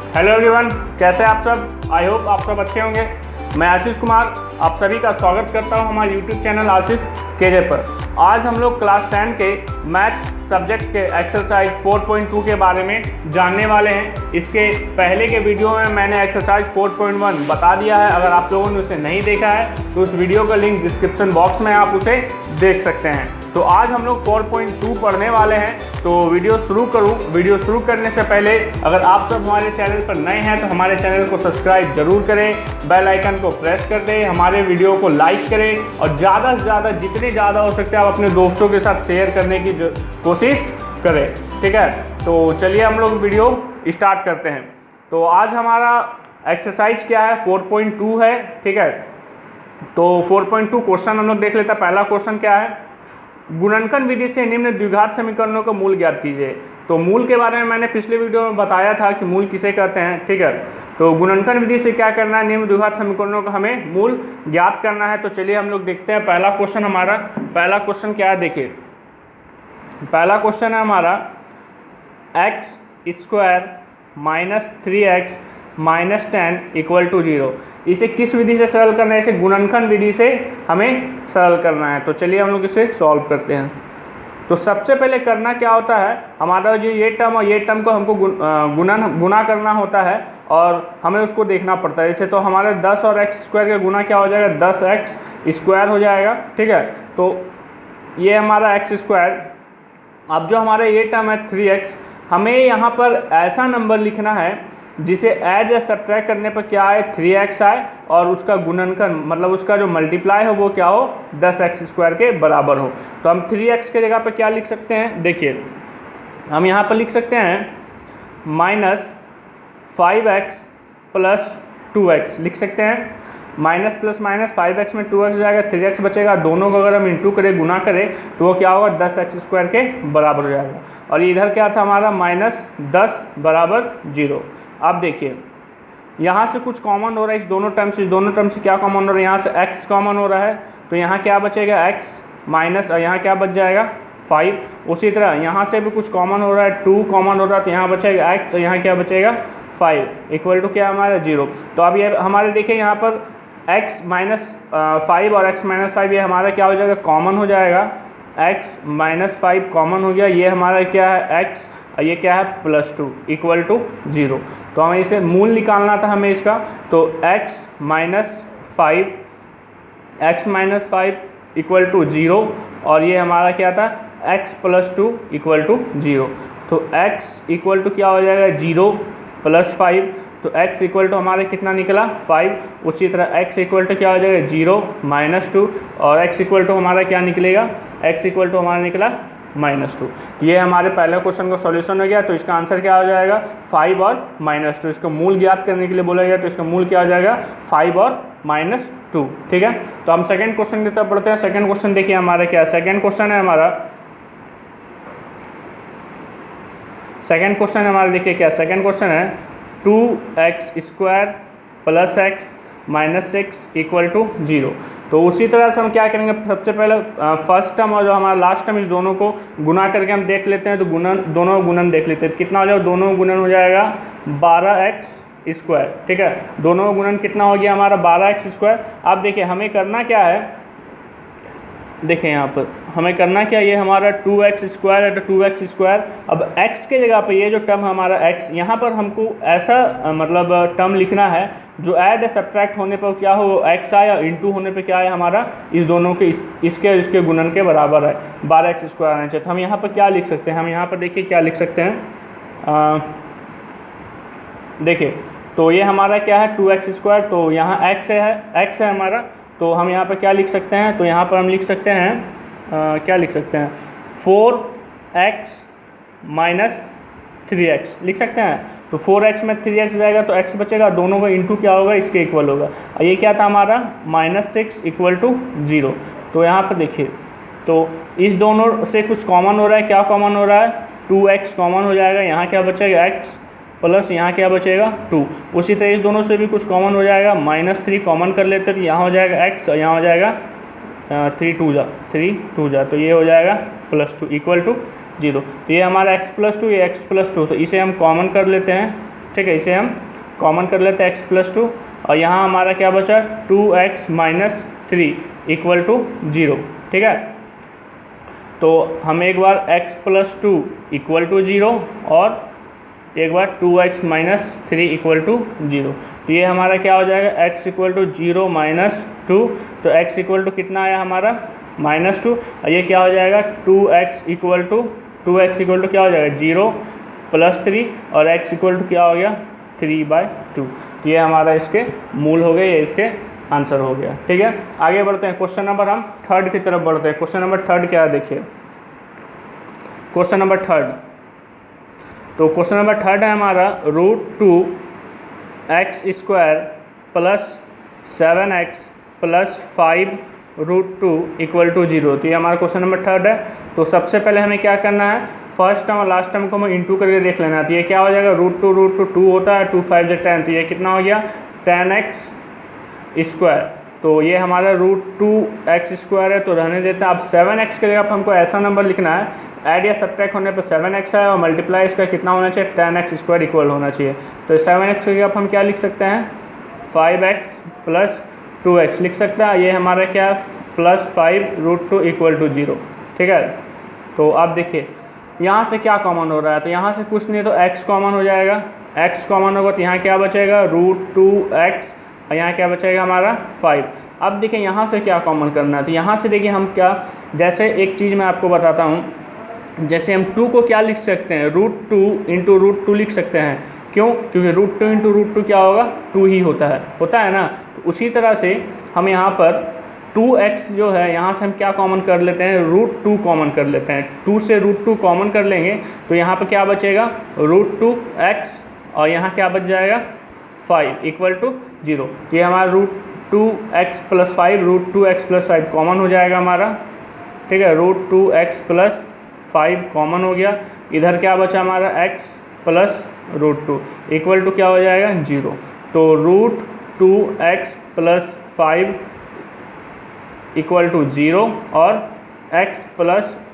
Hello everyone, कैसे आप सब। आई होप आप सब अच्छे होंगे। मैं आशीष कुमार आप सभी का स्वागत करता हूं हमारे यूट्यूब चैनल आशीष केजे पर। आज हम लोग क्लास 10 के मैथ सब्जेक्ट के एक्सरसाइज 4.2 के बारे में जानने वाले हैं। इसके पहले के वीडियो में मैंने एक्सरसाइज 4.1 बता दिया है। अगर आप लोगों ने उसे नहीं देखा है तो उस वीडियो का लिंक डिस्क्रिप्शन बॉक्स में आप उसे देख सकते हैं। तो आज हम लोग 4.2 पढ़ने वाले हैं। तो वीडियो शुरू करने से पहले अगर आप सब हमारे चैनल पर नए हैं तो हमारे चैनल को सब्सक्राइब जरूर करें, बेल आइकन को प्रेस कर दें, हमारे वीडियो को लाइक करें और ज़्यादा से ज़्यादा जितने ज़्यादा हो सकते हैं आप अपने दोस्तों के साथ शेयर करने की कोशिश करें। ठीक है, तो चलिए हम लोग वीडियो स्टार्ट करते हैं। तो आज हमारा एक्सरसाइज क्या है, 4.2 है। ठीक है, तो 4.2 क्वेश्चन हम लोग देख लेते हैं। पहला क्वेश्चन क्या है, गुणनखंड विधि से निम्न द्विघात समीकरणों का मूल ज्ञात कीजिए। तो मूल के बारे में मैंने पिछले वीडियो में बताया था कि मूल किसे कहते हैं। ठीक है, तो गुणनखंड विधि से क्या करना है, निम्न द्विघात समीकरणों का हमें मूल ज्ञात करना है। तो चलिए हम लोग देखते हैं पहला क्वेश्चन क्या है। देखिए पहला क्वेश्चन है हमारा x² minus 3x minus 10 equal to 0। इसे किस विधि से सरल करना है, इसे गुणनखंड विधि से हमें सरल करना है। तो चलिए हम लोग इसे सॉल्व करते हैं। तो सबसे पहले करना क्या होता है, हमारा जो ये टर्म और ये टर्म को हमको गुना करना होता है और हमें उसको देखना पड़ता है। जैसे तो हमारे 10 और x² का गुना क्या हो जाएगा, 10x² हो जाएगा। ठीक है, तो ये हमारा x²। अब जो हमारा ये टर्म है 3x, हमें यहाँ पर ऐसा नंबर लिखना है जिसे ऐड या सब्ट्रैक्ट करने पर क्या आए, 3x आए और उसका गुणनखंड मतलब उसका जो मल्टीप्लाई हो वो क्या हो, 10x² के बराबर हो। तो हम 3x के जगह पर क्या लिख सकते हैं, देखिए हम यहाँ पर लिख सकते हैं माइनस 5x प्लस 2x लिख सकते हैं। माइनस प्लस माइनस 5x में 2x जाएगा, 3x बचेगा। दोनों को अगर हम इंटू करें, गुना करें तो वो क्या होगा, 10x² के बराबर हो जाएगा। और इधर क्या था हमारा माइनस 10 बराबर 0। अब देखिए यहाँ से कुछ कॉमन हो रहा है, इस दोनों टर्म से क्या कॉमन हो रहा है, यहाँ से x कॉमन हो रहा है। तो यहाँ क्या बचेगा, x माइनस और यहाँ क्या बच जाएगा 5। उसी तरह यहाँ से भी कुछ कॉमन हो रहा है, 2 कॉमन हो रहा है तो यहाँ बचेगा x और यहाँ क्या बचेगा 5 इक्वल टू क्या हमारा 0। तो अब ये हमारे देखिए यहाँ पर x माइनस 5 और x माइनस 5 ये हमारा क्या हो जाएगा, कॉमन हो जाएगा। x माइनस 5 कॉमन हो गया, ये हमारा क्या है x और ये क्या है +2 इक्वल टू 0। तो हमें इसे मूल निकालना था हमें इसका। तो x माइनस 5 इक्वल टू 0 और ये हमारा क्या था x +2 इक्वल टू 0। तो x इक्वल टू क्या हो जाएगा 0 + 5। तो x इक्वल टू हमारे कितना निकला 5। उसी तरह x इक्वल टू क्या हो जाएगा 0 - 2 और x इक्वल टू हमारा क्या निकलेगा, x इक्वल टू हमारा निकला -2। ये हमारे पहले क्वेश्चन का सॉल्यूशन हो गया। तो इसका आंसर क्या हो जाएगा 5 और -2। इसको मूल ज्ञात करने के लिए बोला गया तो इसका मूल क्या हो जाएगा 5 और -2। ठीक है, तो हम सेकंड क्वेश्चन की तरफ बढ़ते हैं। सेकंड क्वेश्चन देखिए हमारा क्या है। सेकंड क्वेश्चन है हमारा देखिए क्या सेकंड क्वेश्चन है 2x² + x - 6 इक्वल टू 0। तो उसी तरह से हम क्या करेंगे, सबसे पहले फर्स्ट टर्म और जो हमारा लास्ट टर्म इस दोनों को गुना करके हम देख लेते हैं। तो दोनों गुणन देख लेते हैं कितना हो जाएगा, दोनों गुणन हो जाएगा 12x²। ठीक है, दोनों गुणन कितना हो गया हमारा 12x²। अब देखिए हमें करना क्या है, देखिए यहाँ पर हमें करना क्या, ये हमारा 2x² है तो 2x²। अब x के जगह पे ये जो टर्म हमारा x, यहाँ पर हमको ऐसा मतलब टर्म लिखना है जो ऐड या सब्ट्रैक्ट होने पर क्या हो x आए और इंटू होने पे क्या है हमारा इस दोनों के इसके गुणन के बराबर है, 12x² आना चाहिए। तो हम यहाँ पर क्या लिख सकते हैं, हम यहाँ पर देखिए क्या लिख सकते हैं, देखिए तो ये हमारा क्या है 2x²। तो यहाँ x है हमारा। तो हम यहाँ पर क्या लिख सकते हैं, तो यहाँ पर हम लिख सकते हैं क्या लिख सकते हैं 4x - 3x लिख सकते हैं। तो 4x में 3x जाएगा तो x बचेगा, दोनों का इंटू क्या होगा इसके इक्वल होगा। और ये क्या था हमारा -6 इक्वल टू 0। तो यहाँ पर देखिए तो इस दोनों से कुछ कॉमन हो रहा है, क्या कॉमन हो रहा है 2x कॉमन हो जाएगा। यहाँ क्या बचेगा x प्लस यहाँ क्या बचेगा 2। उसी तरह इस दोनों से भी कुछ कॉमन हो जाएगा, -3 कॉमन कर लेते तो यहाँ हो जाएगा x और यहाँ हो जाएगा 3 2 जा तो ये हो जाएगा +2 इक्वल टू 0। तो ये हमारा x + 2 ये x + 2, तो इसे हम कॉमन कर लेते हैं। ठीक है, इसे हम कॉमन कर लेते हैं x+2 और यहाँ हमारा क्या बचा 2x - 3 = 0। ठीक है, तो हम एक बार x+2 = 0 और एक बार 2x - 3 = 0। तो ये हमारा क्या हो जाएगा x = 0 - 2, तो x = कितना आया हमारा -2 और ये क्या हो जाएगा 2x = क्या हो जाएगा 0 + 3 और x = क्या हो गया 3/2। तो ये हमारा इसके मूल हो गए, ये इसके आंसर हो गया। ठीक है, आगे बढ़ते हैं, क्वेश्चन नंबर हम 3 की तरफ बढ़ते हैं। क्वेश्चन नंबर 3 क्या है देखिए, क्वेश्चन नंबर 3। तो क्वेश्चन नंबर 3 है हमारा √2x² + 7x + 5 √2 = 0। तो ये हमारा क्वेश्चन नंबर 3 है। तो सबसे पहले हमें क्या करना है, फर्स्ट टर्म और लास्ट टर्म को हमें इंटू करके देख लेना है। तो ये क्या हो जाएगा √2 होता है, 2 5 10, तो ये कितना हो गया 10x²। तो ये हमारा √2x² है, तो रहने देते हैं। अब 7x की जगह पर हमको ऐसा नंबर लिखना है, ऐड या सब्ट्रैक्ट होने पर 7x है और मल्टीप्लाई इसका कितना होना चाहिए 10x² इक्वल होना चाहिए। तो 7x की जगह पर हम क्या लिख सकते हैं 5x + 2x लिख सकते हैं। ये हमारा क्या है +5 √2 = 0। ठीक है, तो आप देखिए यहाँ से क्या कॉमन हो रहा है, तो यहाँ से कुछ नहीं तो x कॉमन हो जाएगा, x कॉमन होगा तो यहाँ क्या बचेगा √2x और यहाँ क्या बचेगा हमारा 5। अब देखिए यहाँ से क्या कॉमन करना है, तो यहाँ से देखिए हम क्या, जैसे एक चीज़ मैं आपको बताता हूँ, जैसे हम 2 को क्या लिख सकते हैं √2 × √2 लिख सकते हैं। क्यों, क्योंकि √2 × √2 क्या होगा 2 ही होता है ना। तो उसी तरह से हम यहाँ पर 2x जो है यहाँ से हम क्या कॉमन कर लेते हैं √2 कॉमन कर लेते हैं। 2 से √2 कॉमन कर लेंगे तो यहाँ पर क्या बचेगा √2x और यहाँ क्या बच जाएगा 5 = 0। ये हमारा √2x + 5 √2x + 5 कॉमन हो जाएगा हमारा। ठीक है, √2x + 5 कॉमन हो गया। इधर क्या बचा हमारा x + √2 = क्या हो जाएगा 0। तो √2x + 5 = 0 और x +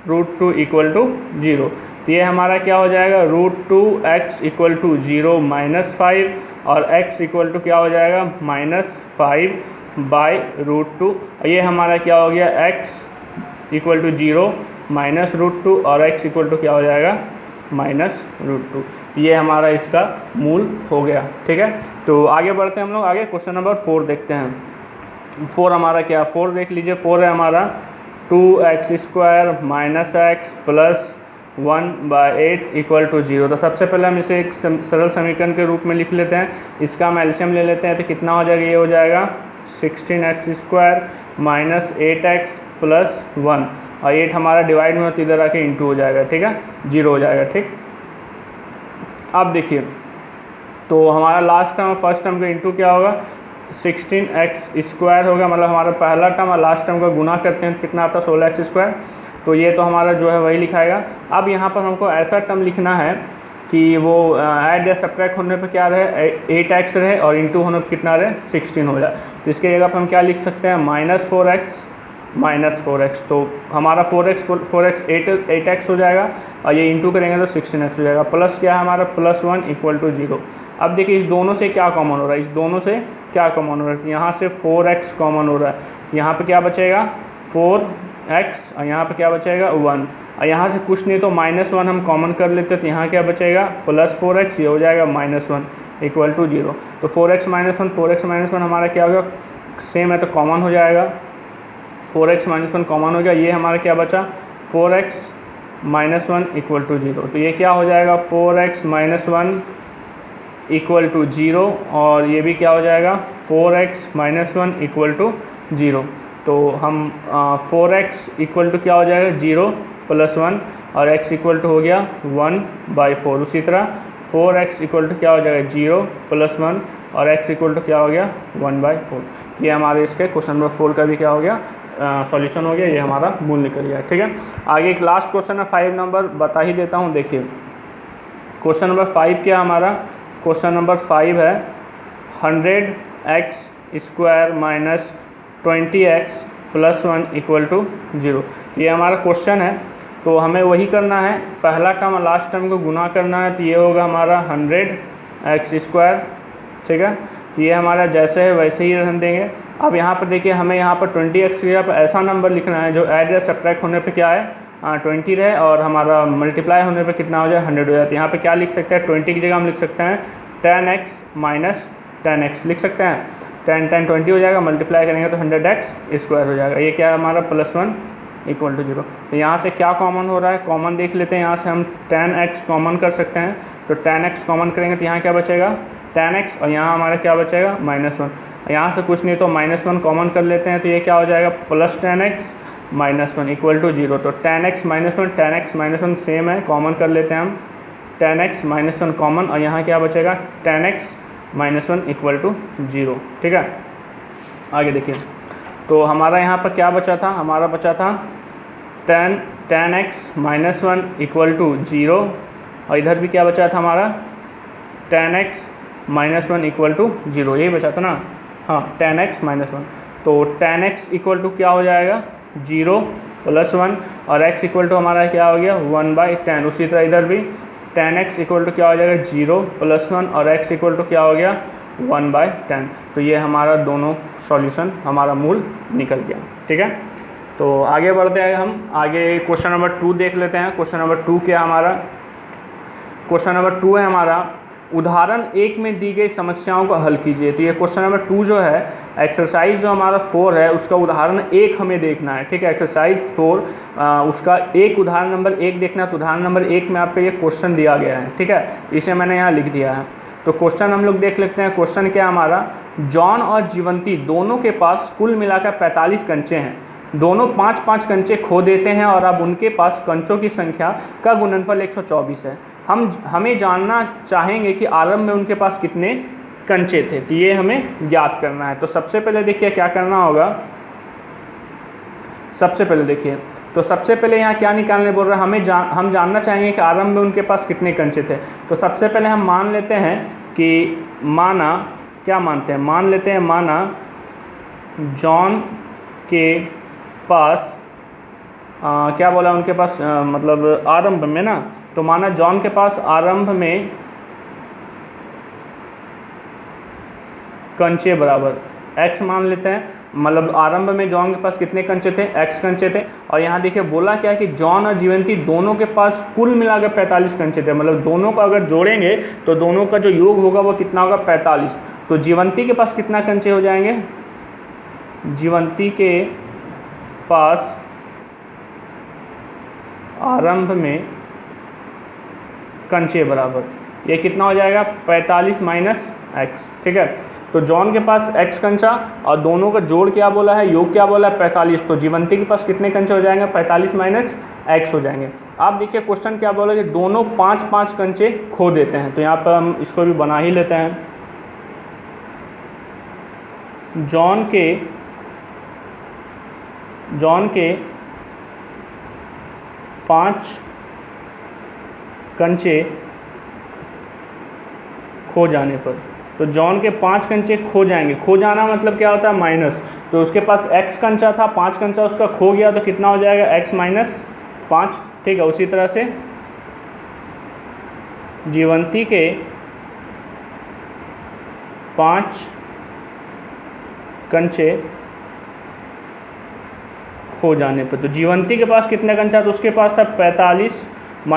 √2 = 0। तो ये हमारा क्या हो जाएगा √2x = 0 - 5 और x = क्या हो जाएगा -5/√2। और ये हमारा क्या हो गया x = 0 - √2 और x = क्या हो जाएगा -√2। ये हमारा इसका मूल हो गया। ठीक है, तो आगे बढ़ते हैं हम लोग, आगे क्वेश्चन नंबर 4 देखते हैं। 4 हमारा क्या, 4 देख लीजिए, 4 है हमारा 2x² - x + 1/8 = 0। तो सबसे पहले हम इसे एक सरल समीकरण के रूप में लिख लेते हैं। इसका हम एलसीएम ले लेते हैं, तो कितना हो जाएगा, ये हो जाएगा 16x² - 8x + 1 और 8 हमारा डिवाइड में, तो इधर आके इंटू हो जाएगा। ठीक है, 0 हो जाएगा। ठीक, अब देखिए तो हमारा लास्ट टर्म और फर्स्ट टर्म का इंटू क्या होगा 16x² होगा, मतलब हमारा पहला टर्म और लास्ट टर्म का गुना करते हैं तो कितना आता है 16x²। तो ये तो हमारा जो है वही लिखाएगा। अब यहाँ पर हमको ऐसा टर्म लिखना है कि वो ऐड या सब्ट्रैक्ट होने पर क्या रहे 8x रहे और इंटू होने पर कितना रहे 16 हो जाए। तो इसके जगह पर हम क्या लिख सकते हैं -4x। तो हमारा 4x 8x हो जाएगा और ये इंटू करेंगे तो 16x हो जाएगा। प्लस क्या है हमारा +1 = 0। अब देखिए इस दोनों से क्या कॉमन हो रहा है, इस दोनों से क्या कॉमन हो रहा है, यहाँ से 4x कॉमन हो रहा है, तो यहाँ पे क्या बचेगा 4x और यहाँ पे क्या बचेगा 1 और यहाँ से कुछ नहीं तो -1 हम कॉमन कर लेते, तो यहाँ क्या बचेगा +4x, ये हो जाएगा -1 = 0। तो 4x - 1 हमारा क्या होगा सेम है तो कॉमन हो जाएगा, 4x - 1 कॉमन हो गया। ये हमारा क्या बचा 4x - 1 = 0। तो ये क्या हो जाएगा 4x - 1 = 0 और ये भी क्या हो जाएगा 4x - 1 = 0। तो हम 4x = क्या हो जाएगा 0 + 1 और x = हो गया 1/4। उसी तरह 4x = क्या हो जाएगा 0 + 1 और x = क्या हो गया 1/4। ये हमारे इसके क्वेश्चन नंबर 4 का भी क्या हो गया सॉल्यूशन हो गया, ये हमारा मूल निकल गया। ठीक है, आगे एक लास्ट क्वेश्चन है 5 नंबर बता ही देता हूँ। देखिए क्वेश्चन नंबर 5 क्या हमारा, क्वेश्चन नंबर 5 है 100x² - 20x + 1 = 0। ये हमारा क्वेश्चन है, तो हमें वही करना है, पहला टर्म और लास्ट टर्म को गुना करना है। तो ये होगा हमारा 100 एक्स स्क्वायर, ठीक है। तो ये हमारा जैसे है वैसे ही रहने देंगे। अब यहाँ पर देखिए हमें यहाँ पर 20x की जगह पर ऐसा नंबर लिखना है जो ऐड या सब्ट्रैक्ट होने पे क्या है 20 रहे और हमारा मल्टीप्लाई होने पे कितना हो जाए 100 हो जाए। तो यहाँ पे क्या लिख सकते हैं 20 की जगह हम लिख सकते हैं 10x माइनस 10x लिख सकते हैं। 10 10 20 हो जाएगा, मल्टीप्लाई करेंगे तो 100x स्क्वायर हो जाएगा। ये क्या है हमारा +1 = 0। तो यहाँ से क्या कॉमन हो रहा है, कॉमन देख लेते हैं। यहाँ से हम 10x कॉमन कर सकते हैं, तो 10x कॉमन करेंगे तो यहाँ क्या बचेगा 10x और यहाँ हमारा क्या बचेगा -1। यहाँ से कुछ नहीं तो -1 कॉमन कर लेते हैं, तो ये क्या हो जाएगा +10x -1 = 0। तो 10x -1 10x -1 सेम है, कॉमन कर लेते हैं हम 10x -1 कॉमन और यहाँ क्या बचेगा 10x -1 = 0, ठीक है। आगे देखिए तो हमारा यहाँ पर क्या बचा था, हमारा बचा था 10x -1 = 0 और इधर भी क्या बचा था हमारा 10x -1 = 0, यही बचा था ना। हाँ 10x -1, तो 10x = क्या हो जाएगा 0 + 1 और x = हमारा क्या हो गया 1/10। उसी तरह इधर भी 10x = क्या हो जाएगा 0 + 1 और x = क्या हो गया 1/10। तो ये हमारा दोनों सॉल्यूशन हमारा मूल निकल गया, ठीक है। तो आगे बढ़ते हैं हम, आगे क्वेश्चन नंबर 2 देख लेते हैं। क्वेश्चन नंबर 2 क्या हमारा, क्वेश्चन नंबर 2 है हमारा उदाहरण 1 में दी गई समस्याओं को हल कीजिए। तो ये क्वेश्चन नंबर 2 जो है एक्सरसाइज जो हमारा 4 है उसका उदाहरण 1 हमें देखना है, ठीक है। एक्सरसाइज 4 उसका एक उदाहरण नंबर 1 देखना है। तो उदाहरण नंबर 1 में आपको ये क्वेश्चन दिया गया है, ठीक है, इसे मैंने यहाँ लिख दिया है। तो क्वेश्चन हम लोग देख लेते हैं। क्वेश्चन क्या हमारा, जॉन और जीवंती दोनों के पास कुल मिलाकर 45 कंचे हैं। दोनों 5-5 कंचे खो देते हैं और अब उनके पास कंचों की संख्या का गुणनफल 124 है। हमें जानना चाहेंगे कि आरंभ में उनके पास कितने कंचे थे, तो ये हमें ज्ञात करना है। तो सबसे पहले देखिए क्या करना होगा, सबसे पहले देखिए तो सबसे पहले यहाँ क्या निकालने बोल रहा है, हम जानना चाहेंगे कि आरंभ में उनके पास कितने कंचे थे। तो सबसे पहले हम मान लेते हैं कि माना क्या मानते हैं, मान लेते हैं माना जॉन के पास क्या बोला उनके पास मतलब आरंभ में ना, तो माना जॉन के पास आरंभ में कंचे बराबर x मान लेते हैं। मतलब आरंभ में जॉन के पास कितने कंचे थे, x कंचे थे। और यहाँ देखिए बोला क्या है कि जॉन और जीवंती दोनों के पास कुल मिलाकर 45 कंचे थे। मतलब दोनों को अगर जोड़ेंगे तो दोनों का जो योग होगा वो कितना होगा 45। तो जीवंती के पास कितना कंचे हो जाएंगे, जीवंती के पास आरंभ में कंचे बराबर ये कितना हो जाएगा 45 - x, ठीक है। तो जॉन के पास x कंचा और दोनों का जोड़ क्या बोला है, योग क्या बोला है 45। तो जीवंती के पास कितने कंचे हो जाएंगे 45 - x हो जाएंगे। आप देखिए क्वेश्चन क्या बोला कि दोनों 5-5 कंचे खो देते हैं। तो यहाँ पर हम इसको भी बना ही लेते हैं। जॉन के 5 कंचे खो जाने पर, तो जॉन के 5 कंचे खो जाएंगे। खो जाना मतलब क्या होता है माइनस। तो उसके पास x कंचा था, 5 कंचा उसका खो गया, तो कितना हो जाएगा x - 5, ठीक है। उसी तरह से जीवंती के 5 कंचे खो जाने पर, तो जीवंती के पास कितने कंचा, तो उसके पास था 45 -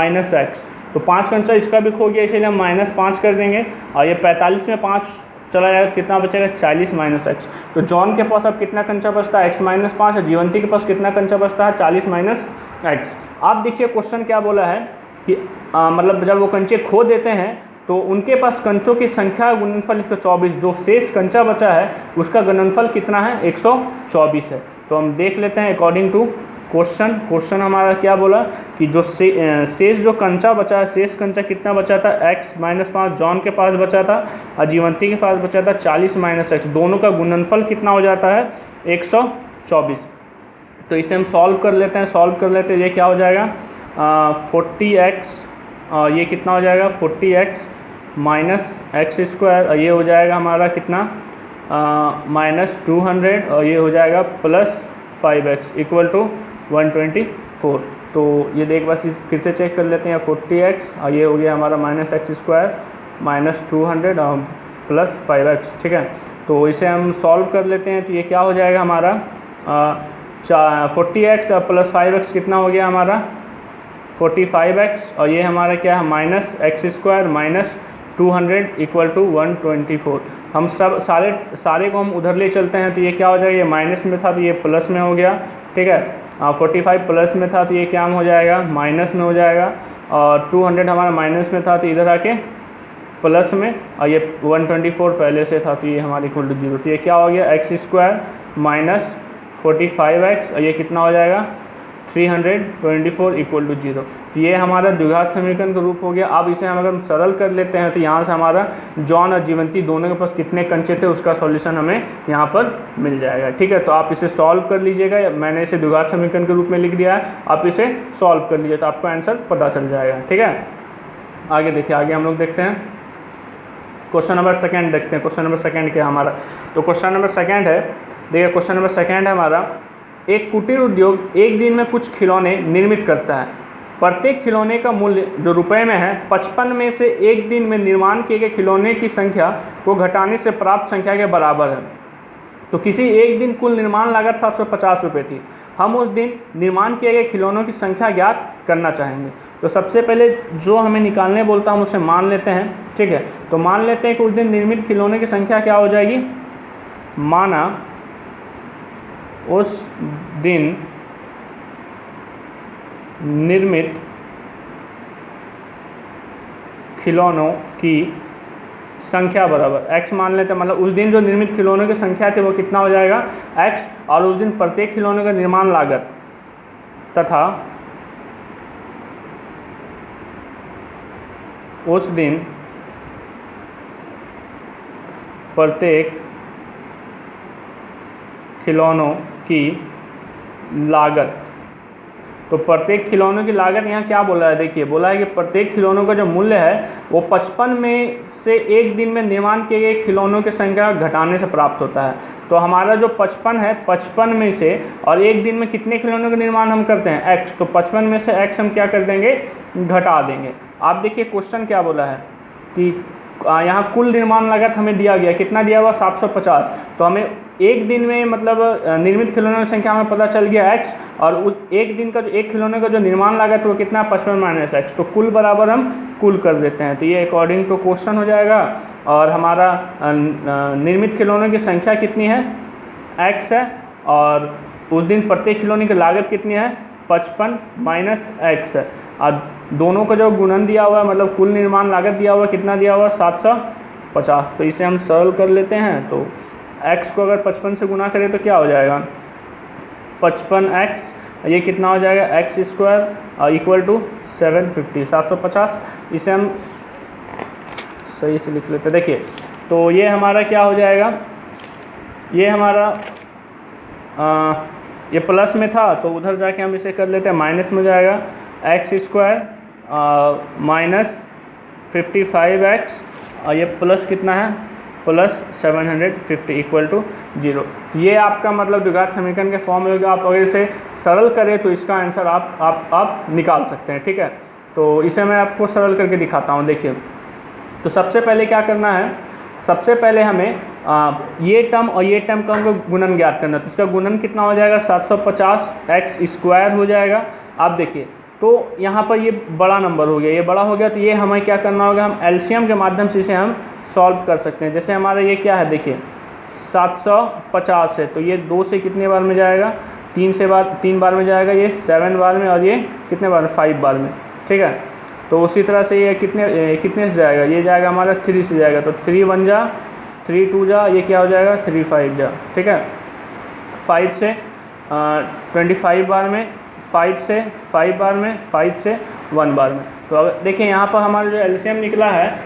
x। तो 5 कंचा इसका भी खो गया, इसलिए हम -5 कर देंगे और ये 45 में 5 चला जाएगा तो कितना बचेगा 40 - x। तो जॉन के पास अब कितना कंचा बचता है x - 5 और जीवंती के पास कितना कंचा बचता है 40 - x। आप देखिए क्वेश्चन क्या बोला है कि मतलब जब वो कंचे खो देते हैं तो उनके पास कंचों की संख्या गुणनफल 124, जो शेष कंचा बचा है उसका गुणनफल कितना है 124 है। तो हम देख लेते हैं अकॉर्डिंग टू क्वेश्चन हमारा क्या बोला कि जो शेष जो कंचा बचा है, शेष कंचा कितना बचा था x - 5 जॉन के पास बचा था और जीवंती के पास बचा था 40 - x। दोनों का गुणनफल कितना हो जाता है 124। तो इसे हम सॉल्व कर लेते हैं, ये क्या हो जाएगा 40x और ये कितना हो जाएगा 40x - x² और ये हो जाएगा हमारा कितना -200 और ये हो जाएगा +5x = 124। तो ये देख बस फिर से चेक कर लेते हैं 40x और ये हो गया हमारा -x² माइनस 200 और प्लस 5x, ठीक है। तो इसे हम सॉल्व कर लेते हैं, तो ये क्या हो जाएगा हमारा 40x प्लस 5x कितना हो गया हमारा 45x, और ये हमारा क्या है minus x square minus 200 equal to 124। हम सब सारे को हम उधर ले चलते हैं, तो ये क्या हो जाएगा, ये माइनस में था तो ये प्लस में हो गया, ठीक है। 45 प्लस में था तो ये क्या हो जाएगा माइनस में हो जाएगा, और 200 हमारा माइनस में था तो इधर आके प्लस में, और ये 124 पहले से था तो ये हमारे इक्वल टू 0। तो ये क्या हो गया एक्स स्क्वायर माइनस 45x, और ये कितना हो जाएगा 324 इक्वल टू 0। तो ये हमारा द्विघात समीकरण का रूप हो गया। अब इसे हम अगर सरल कर लेते हैं तो यहाँ से हमारा जॉन और जीवंती दोनों के पास कितने कंचे थे उसका सॉल्यूशन हमें यहाँ पर मिल जाएगा, ठीक है। तो आप इसे सॉल्व कर लीजिएगा, मैंने इसे द्विघात समीकरण के रूप में लिख दिया है, आप इसे सॉल्व कर लीजिए तो आपको आंसर पता चल जाएगा, ठीक है। आगे देखिए, आगे हम लोग देखते हैं क्वेश्चन नंबर सेकंड देखते हैं। क्वेश्चन नंबर सेकंड क्या हमारा, तो क्वेश्चन नंबर सेकंड है, देखिए क्वेश्चन नंबर सेकंड है हमारा, एक कुटीर उद्योग एक दिन में कुछ खिलौने निर्मित करता है। प्रत्येक खिलौने का मूल्य जो रुपए में है 55 में से एक दिन में निर्माण किए गए खिलौने की संख्या को घटाने से प्राप्त संख्या के बराबर है। तो किसी एक दिन कुल निर्माण लागत 750 रुपये थी। हम उस दिन निर्माण किए गए खिलौनों की संख्या ज्ञात करना चाहेंगे। तो सबसे पहले जो हमें निकालने बोलता हम उसे मान लेते हैं, ठीक है। तो मान लेते हैं कि उस दिन निर्मित खिलौने की संख्या क्या हो जाएगी, माना उस दिन निर्मित खिलौनों की संख्या बराबर x मान लेते हैं, मतलब उस दिन जो निर्मित खिलौनों की संख्या थी वो कितना हो जाएगा x, और उस दिन प्रत्येक खिलौने का निर्माण लागत तथा उस दिन प्रत्येक खिलौनों की लागत। तो प्रत्येक खिलौनों की लागत यहाँ क्या बोला है, देखिए बोला है कि प्रत्येक खिलौनों का जो मूल्य है वो 55 में से एक दिन में निर्माण किए गए खिलौनों की संख्या घटाने से प्राप्त होता है। तो हमारा जो 55 है, 55 में से और एक दिन में कितने खिलौनों का निर्माण हम करते हैं x, तो 55 में से x हम क्या कर देंगे घटा देंगे। आप देखिए क्वेश्चन क्या बोला है कि यहाँ कुल निर्माण लागत हमें दिया गया, कितना दिया हुआ 750। तो हमें एक दिन में मतलब निर्मित खिलौनों की संख्या हमें पता चल गया x, और उस एक दिन का जो एक खिलौने का जो निर्माण लागत है वो कितना 55 माइनस x, तो कुल बराबर हम कुल कर देते हैं। तो ये अकॉर्डिंग टू क्वेश्चन हो जाएगा, और हमारा निर्मित खिलौनों की संख्या कितनी है x है, और उस दिन प्रत्येक खिलौने की लागत कितनी है 55 माइनस x है, और दोनों का जो गुणन दिया हुआ है मतलब कुल निर्माण लागत दिया हुआ कितना दिया हुआ 750। तो इसे हम सरल कर लेते हैं, तो x को अगर 55 से गुना करें तो क्या हो जाएगा 55x, ये कितना हो जाएगा एक्स स्क्वायर इक्वल टू 750 750। इसे हम सही से लिख लेते हैं। देखिए तो ये हमारा क्या हो जाएगा, ये हमारा ये प्लस में था तो उधर जाके हम इसे कर लेते हैं माइनस में जाएगा एक्स स्क्वायर माइनस 55x, और ये प्लस कितना है प्लस 750 इक्वल टू 0। ये आपका मतलब द्विघात समीकरण के फॉर्म में होगा। आप अगर इसे सरल करें तो इसका आंसर आप निकाल सकते हैं, ठीक है। तो इसे मैं आपको सरल करके दिखाता हूँ। देखिए तो सबसे पहले क्या करना है, सबसे पहले हमें ये टर्म और ये टर्म का हमको गुणन ज्ञात करना है। तो इसका गुणन कितना हो जाएगा 750x स्क्वायर हो जाएगा। आप देखिए तो यहाँ पर ये बड़ा नंबर हो गया, ये बड़ा हो गया, तो ये हमें क्या करना होगा, हम एलसीएम के माध्यम से इसे हम सॉल्व कर सकते हैं। जैसे हमारा ये क्या है, देखिए 750 है, तो ये 2 से कितने बार में जाएगा 3 बार में जाएगा, ये 7 बार में, और ये कितने बार में 5 बार में, ठीक है। तो उसी तरह से ये कितने से जाएगा, ये जाएगा हमारा 3 से जाएगा, तो 3 1 जा 3 2 जा, ये क्या हो जाएगा 3 5 जा, ठीक है। 5 से 25 बार में, 5 से 5 बार में, 5 से 1 बार में। तो अगर देखिए यहाँ पर हमारा जो एलसीएम निकला है,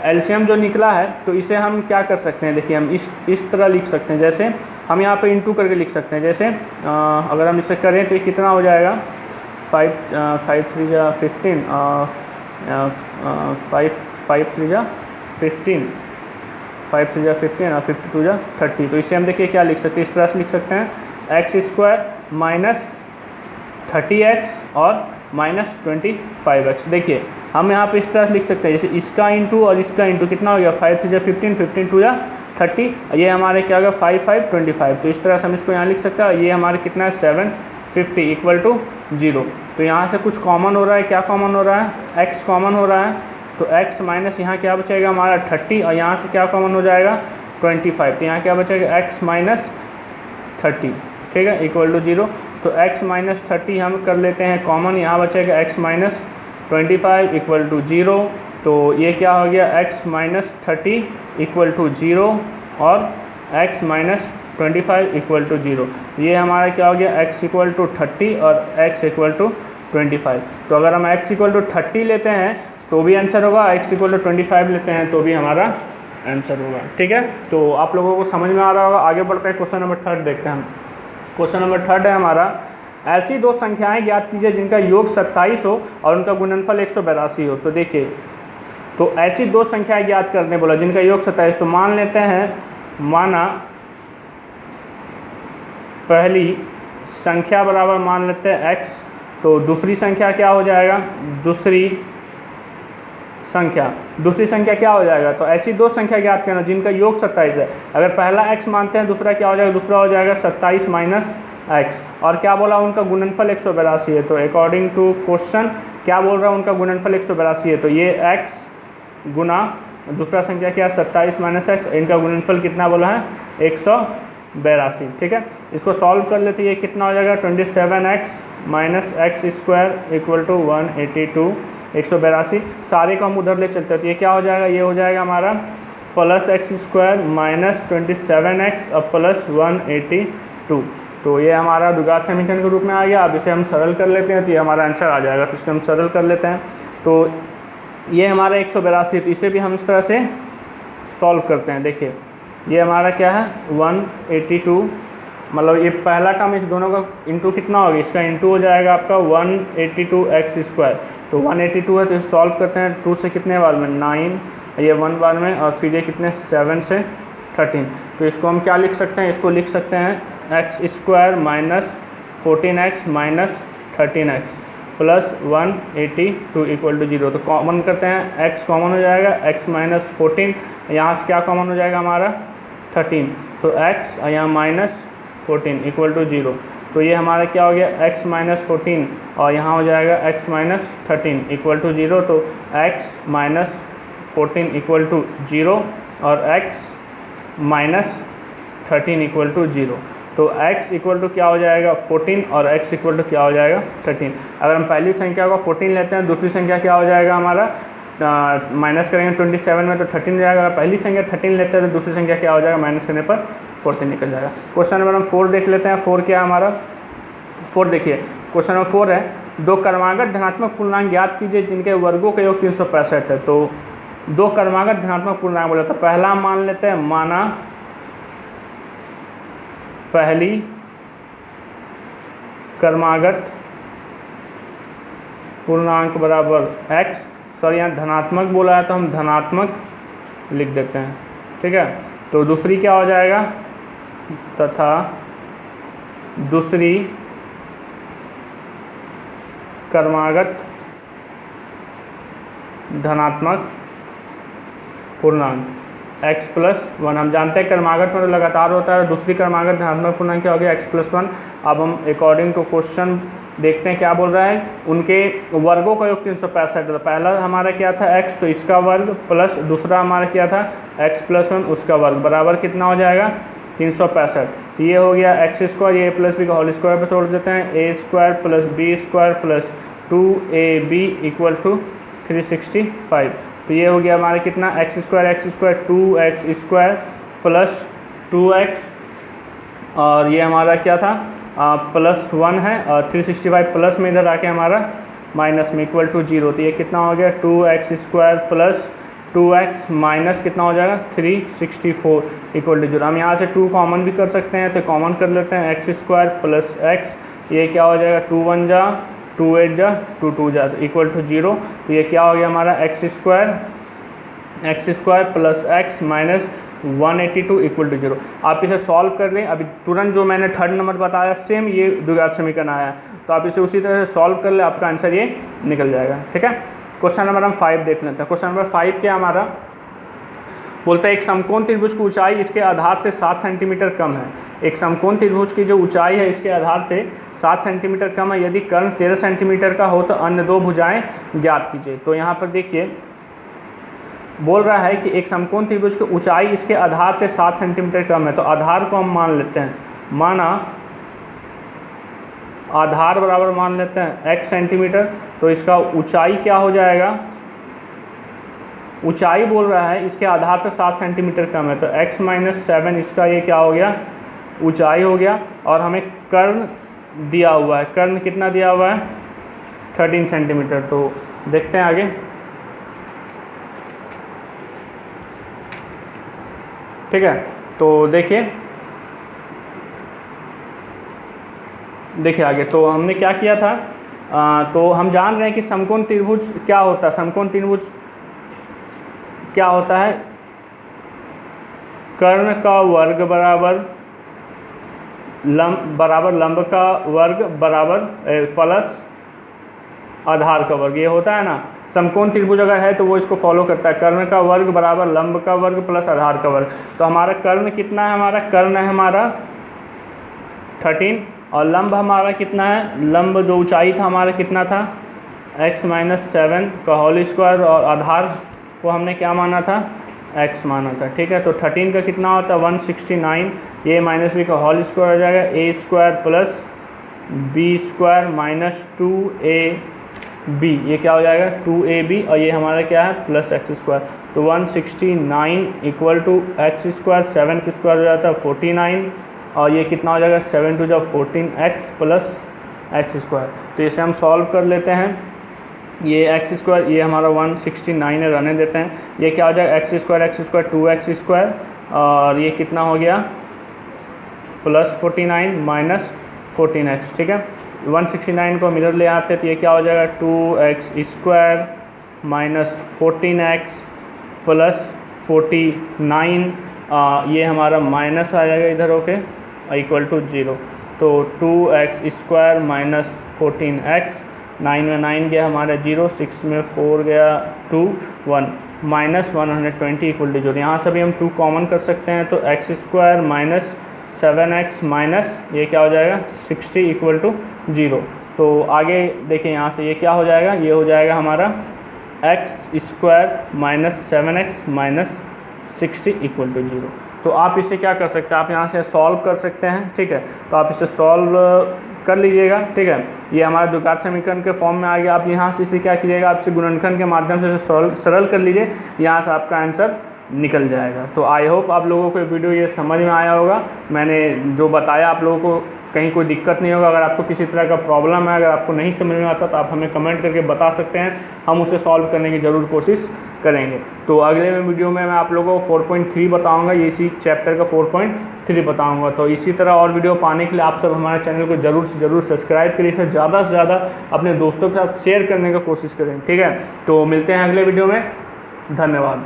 एलसीएम जो निकला है तो इसे हम क्या कर सकते हैं, देखिए हम इस तरह लिख सकते हैं। जैसे हम यहाँ पे इंटू करके लिख सकते हैं। जैसे अगर हम इसे करें तो ये कितना हो जाएगा 5 3 जा 15, 5 3 जा 15, 5 3 जा 15 और 52 जा 30। तो इसे हम देखिए क्या लिख सकते हैं, इस तरह से लिख सकते हैं एक्स स्क्वायर माइनस 30x और माइनस 25x। देखिए हम यहाँ पे इस तरह से लिख सकते हैं, जैसे इसका इंटू और इसका इंटू कितना हो गया 5 3 15, 15 2 30, ये हमारे क्या होगा 5 5 25। तो इस तरह से हम इसको यहाँ लिख सकते हैं। ये हमारे कितना है 750 इक्वल टू 0। तो यहाँ से कुछ कॉमन हो रहा है, क्या कॉमन हो रहा है, x कॉमन हो रहा है। तो x माइनस यहाँ क्या बचेगा हमारा 30 और यहाँ से क्या कॉमन हो जाएगा 25। तो यहाँ क्या बचेगा x माइनस 30, ठीक है, इक्वल टू 0। तो x माइनस 30 हम कर लेते हैं कॉमन, यहाँ बचेगा x माइनस 25 इक्वल टू 0। तो ये क्या हो गया x माइनस 30 इक्वल टू 0 और x माइनस 25 इक्वल टू 0। ये हमारा क्या हो गया x इक्वल टू 30 और x इक्वल टू 25। तो अगर हम x इक्वल टू 30 लेते हैं तो भी आंसर होगा, x इक्वल टू 25 लेते हैं तो भी हमारा आंसर होगा, ठीक है। तो आप लोगों को समझ में आ रहा होगा। आगे बढ़ते हैं, क्वेश्चन नंबर 3 देखते हैं हम। क्वेश्चन नंबर 3 है हमारा, ऐसी दो संख्याएं ज्ञात कीजिए जिनका योग 27 हो और उनका गुणनफल 182 हो। तो देखिए, तो ऐसी दो संख्याएं ज्ञात करने बोला जिनका योग 27। तो मान लेते हैं, माना पहली संख्या बराबर मान लेते हैं x, तो दूसरी संख्या क्या हो जाएगा, दूसरी संख्या क्या हो जाएगा। तो ऐसी दो संख्या ज्ञात करना जिनका योग 27 है। अगर पहला x मानते हैं, दूसरा क्या हो जाएगा, दूसरा हो जाएगा 27 माइनस x। और क्या बोला, उनका गुणनफल 182 है। तो अकॉर्डिंग टू क्वेश्चन क्या बोल रहा है, उनका गुणनफल 182 है। तो ये x गुना दूसरा संख्या क्या है 27 माइनस x, इनका गुणनफल कितना बोला है 182, ठीक है। इसको सॉल्व कर लेते हैं, ये कितना हो जाएगा 27x minus x square equal to 182, 182। सारे को हम उधर ले चलते हैं तो ये क्या हो जाएगा, ये हो जाएगा हमारा plus x square minus 27x और प्लस 182। तो ये हमारा द्विघात समीकरण के रूप में आ गया। अब इसे हम सरल कर लेते हैं तो ये हमारा आंसर आ जाएगा। तो इसको हम सरल कर लेते हैं। तो ये हमारा 182, तो इसे भी हम इस तरह से सॉल्व करते हैं। देखिए, ये हमारा क्या है 182, मतलब ये पहला टर्म इस दोनों का इंटू कितना होगा, इसका इंटू हो जाएगा आपका 182x स्क्वायर। तो 182 है तो सॉल्व करते हैं, 2 से कितने बार में 9, ये 1 बार में, और फिर ये कितने 7 से 13। तो इसको हम क्या लिख सकते हैं, इसको लिख सकते हैं x square minus 14x minus 13x plus 182 equal to 0। तो कॉमन करते हैं, x कॉमन हो जाएगा, x माइनस 14, यहाँ से क्या कॉमन हो जाएगा हमारा 13। तो x और यहाँ माइनस 14 इक्वल टू 0। तो ये हमारा क्या हो गया x माइनस 14 और यहाँ हो जाएगा x माइनस 13 इक्वल टू 0। तो x माइनस 14 इक्वल टू 0 और x माइनस 13 इक्वल टू 0। तो x इक्वल टू क्या हो जाएगा 14 और x इक्वल टू क्या हो जाएगा 13। अगर हम पहली संख्या को 14 लेते हैं, दूसरी संख्या क्या हो जाएगा हमारा माइनस करेंगे 27 में तो 13 हो जाएगा। अगर पहली संख्या 13 लेते हैं तो दूसरी संख्या क्या हो जाएगा, माइनस करने पर 14 निकल जाएगा। क्वेश्चन नंबर हम 4 देख लेते हैं। 4 क्या है हमारा, 4 देखिए, क्वेश्चन नंबर 4 है, दो क्रमागत धनात्मक पूर्णांक ज्ञात कीजिए जिनके वर्गों का योग 365 है। तो दो क्रमागत धनात्मक पूर्णांक बोला, तो पहला मान लेते हैं, माना पहली क्रमागत पूर्णांक बराबर x, सॉरी यहाँ धनात्मक बोला है तो हम धनात्मक लिख देते हैं, ठीक है। तो दूसरी क्या हो जाएगा, तथा दूसरी क्रमागत धनात्मक पूर्णांक x प्लस 1। हम जानते हैं क्रमागत में तो लगातार होता है, दूसरी क्रमागत धनात्मक पूर्णांक क्या हो गया x प्लस 1। अब हम अकॉर्डिंग टू क्वेश्चन देखते हैं क्या बोल रहा है, उनके वर्गों का योग 365 है। तो पहला हमारा क्या था x, तो इसका वर्ग प्लस दूसरा हमारा क्या था x प्लस 1 उसका वर्ग बराबर कितना हो जाएगा 365। तो ये हो गया एक्स स्क्वायर, ये प्लस बी का होल स्क्वायर पे तोड़ देते हैं, a square plus b square plus 2ab equal to 365। तो ये हो गया हमारा कितना x square 2x square plus 2x और ये हमारा क्या था प्लस 1 है और 365 प्लस में इधर आके हमारा माइनस में इक्वल टू 0। तो ये कितना हो गया 2x square plus 2x minus कितना हो जाएगा 364 इक्वल टू 0। हम यहाँ से 2 कॉमन भी कर सकते हैं, तो कॉमन कर लेते हैं एक्स स्क्वायर प्लस x, ये क्या हो जाएगा 2 1 जा 2 8 जा 2 2 जा तो इक्वल टू 0। तो ये क्या हो गया हमारा x square plus x minus 182 equal to 0। आप इसे सॉल्व कर लें, अभी तुरंत जो मैंने 3rd नंबर बताया सेम ये द्विघात समीकरण आया, तो आप इसे उसी तरह से सॉल्व कर ले, आपका आंसर ये निकल जाएगा, ठीक है। क्वेश्चन नंबर हम 5 देख लेते हैं। क्वेश्चन नंबर 5 क्या हमारा बोलता है, एक समकोण त्रिभुज की ऊंचाई इसके आधार से 7 सेंटीमीटर कम है। एक समकोण त्रिभुज की जो ऊंचाई है इसके आधार से 7 सेंटीमीटर कम है। यदि कर्ण 13 सेंटीमीटर का हो तो अन्य दो भुजाएं ज्ञात कीजिए। तो यहाँ पर देखिए बोल रहा है कि एक समकोण त्रिभुज की ऊंचाई इसके आधार से 7 सेंटीमीटर कम है। तो आधार को हम मान लेते हैं, माना आधार बराबर मान लेते हैं x सेंटीमीटर। तो इसका ऊंचाई क्या हो जाएगा, ऊंचाई बोल रहा है इसके आधार से 7 सेंटीमीटर कम है। तो x - 7 इसका ये क्या हो गया, ऊंचाई हो गया। और हमें कर्ण दिया हुआ है, कर्ण कितना दिया हुआ है 13 सेंटीमीटर। तो देखते हैं आगे, ठीक है। तो देखिए आगे तो हमने क्या किया था, तो हम जान रहे हैं कि समकोण त्रिभुज क्या होता है। समकोण त्रिभुज क्या होता है, कर्ण का वर्ग बराबर लंब का वर्ग बराबर प्लस आधार का वर्ग, ये होता है ना। समकोण त्रिभुज अगर है तो वो इसको फॉलो करता है, कर्ण का वर्ग बराबर लंब का वर्ग प्लस आधार का वर्ग। तो हमारा कर्ण कितना है, हमारा कर्ण है हमारा 13 और लंब हमारा कितना है, लंब जो ऊंचाई था हमारा कितना था x - 7 का होल स्क्वायर और आधार को हमने क्या माना था x माना था, ठीक है। तो 13 का कितना होता है 169, a - b का होल स्क्वायर हो जाएगा a square plus b square minus 2ab, ये क्या हो जाएगा 2ab और ये हमारा क्या है प्लस x स्क्वायर। तो 169 इक्वल टू x स्क्वायर, 7 का स्क्वायर हो जाता है 49 और ये कितना हो जाएगा 7 × 14x प्लस x स्क्वायर। तो इसे हम सॉल्व कर लेते हैं, ये x स्क्वायर ये हमारा 169 है, रहने देते हैं। ये क्या हो जाएगा x स्क्वायर 2x स्क्वायर और ये कितना हो गया प्लस 49 माइनस 14x, ठीक है। 169 को मिरर ले आते हैं तो ये क्या हो जाएगा 2x square minus 14x plus 49, ये हमारा माइनस आ जाएगा इधर होके इक्वल टू 0। तो 2x स्क्वायर माइनस 14x, 9 में 9 गया हमारा 0, 6 में 4 गया 2, 1 माइनस 120 इक्वल टू 0। यहाँ से भी हम 2 कॉमन कर सकते हैं तो x square minus 7x minus ये क्या हो जाएगा 60 इक्वल टू 0। तो आगे देखिए यहाँ से ये क्या हो जाएगा, ये हो जाएगा हमारा x square minus 7x minus 60 equal to 0। तो आप इसे क्या कर सकते हैं, आप यहाँ से सॉल्व कर सकते हैं, ठीक है। तो आप इसे सॉल्व कर लीजिएगा, ठीक है। ये हमारा द्विघात समीकरण के फॉर्म में आ गया। आप यहाँ से इसे क्या कीजिएगा, आप इसे गुणनखंड के माध्यम से सरल कर लीजिए, यहाँ से आपका आंसर निकल जाएगा। तो आई होप आप लोगों को वीडियो ये समझ में आया होगा। मैंने जो बताया आप लोगों को कहीं कोई दिक्कत नहीं होगा। अगर आपको किसी तरह का प्रॉब्लम है, अगर आपको नहीं समझ में आता तो आप हमें कमेंट करके बता सकते हैं, हम उसे सॉल्व करने की ज़रूर कोशिश करेंगे। तो अगले वीडियो में मैं आप लोगों को 4.3 बताऊंगा, ये इसी चैप्टर का 4.3 बताऊंगा। तो इसी तरह और वीडियो पाने के लिए आप सब हमारे चैनल को ज़रूर से ज़रूर सब्सक्राइब करिए, इसे ज़्यादा से ज़्यादा अपने दोस्तों के साथ शेयर करने की कोशिश करें, ठीक है। तो मिलते हैं अगले वीडियो में, धन्यवाद।